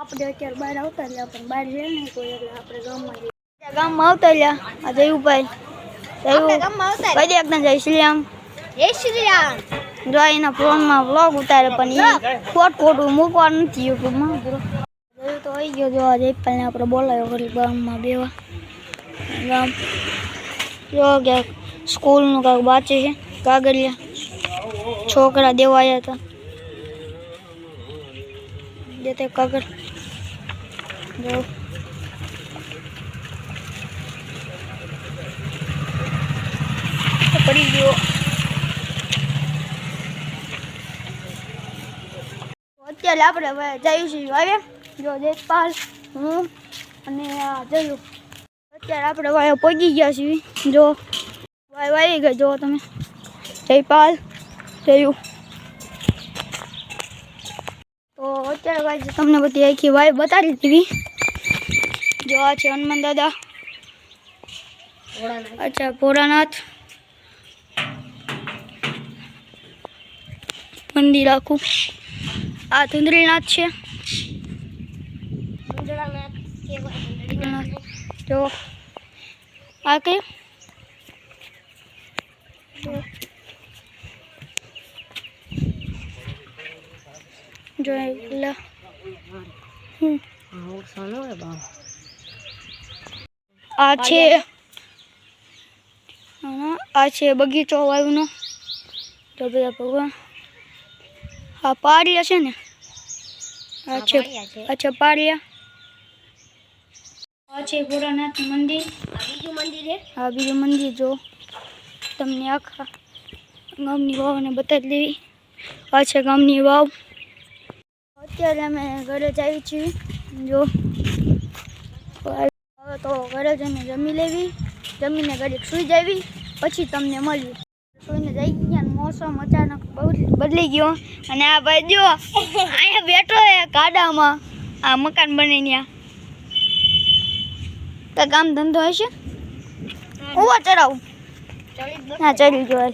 આપણે અત્યારે બહાર આવતા રહ્યા પણ બહાર છે ને કોઈ એટલે આપણે ગામમાં આવતા રહ્યા આ જયુભાઈ કઈ એકદમ જય શ્રી રામ જો એના ફોનમાં વ્લોગ ઉતારે પણ એ ખોટું મૂકવાનું નથી યુટ્યુબમાં જોયું તો આવી ગયો જો આ જયપાલને આપણે બોલાવ્યો વળી ગામમાં બેવા ગામ જો ક્યાંક સ્કૂલનું કાંઈક વાંચે છે કાગળિયા છોકરા દેવા આવ્યા હતા દેતે કાગળ જો પડી ગયો અત્યારે આપણે જઈશું આવ્યા જો જયપાલ હું અને જયું અત્યારે આપણે વાયો પગી ગયા છીએ જો વાય વાવી ગઈ જો તમે જયપાલ જયું તો અત્યારે ભાઈ તમને બધી આખી વાય બતાવી દીધી જો આ છે હનુમાન દાદા અચ્છા ભોળાનાથ મંદિર આખું આ ધુંધળીનાથ છે જો આ કયું જો આ છે બગીચો વાયુનો તો બધા ભગવાન હા પાળિયા છે ને અચ્છા પાળિયા આ છે ભોળાનાથ મંદિર બીજું મંદિર છે હા બીજું મંદિર જો તમને આખા ગામની વાવને બતાવી દેવી આ છે ગામની વાવ અત્યારે અમે ઘરે જઈએ છીએ જો હવે તો ઘરે જઈને જમી લેવી જમીને ઘડીક સૂઈ જાવી પછી તમને મળ્યું સૂઈને જઈ ગયા મોસમ અચાનક બહુ બદલી ગયો અને આ ભાઈ જો અહીંયા બેઠો હે ગાડામાં આ મકાન બને ત્યાં તો કામ ધંધો હશે ઉવા ચડાવું હા ચડી ગયો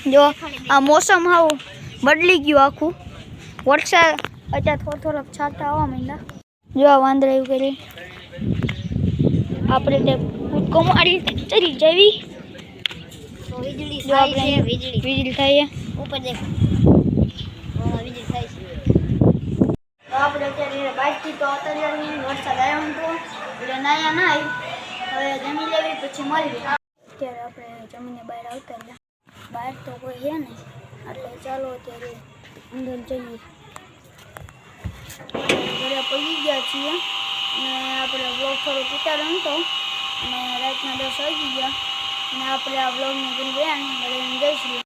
જો આ મોસમ હાવ બદલી ગયું આખું વરસાદ અત્યારે થોડોક છાંટા આવવા માંડ્યા જો આ વાંદરા એવું કરી આપણે તે કૂદકો મારી ચડી જવી વીજળી થાય ઉપર દેખ વીજળી થાય છે આપણે અત્યારે બાઇકથી તો અત્યારે વરસાદ આવ્યો હતો એટલે નાયા ના આવી હવે જમી લેવી પછી મળવી અત્યારે આપણે જમીને બહાર આવતા રહ્યા બહાર તો કોઈ છે ને એટલે ચાલો અત્યારે અંદર જઈએ ઘરે પડી ગયા છીએ અને આપણે બ્લોગ થોડોક ઉતાર્યો હતો અને રાતના 10 વાગી ગયા અને આપણે આ બ્લોગને જોઈ ગયા ને જઈશું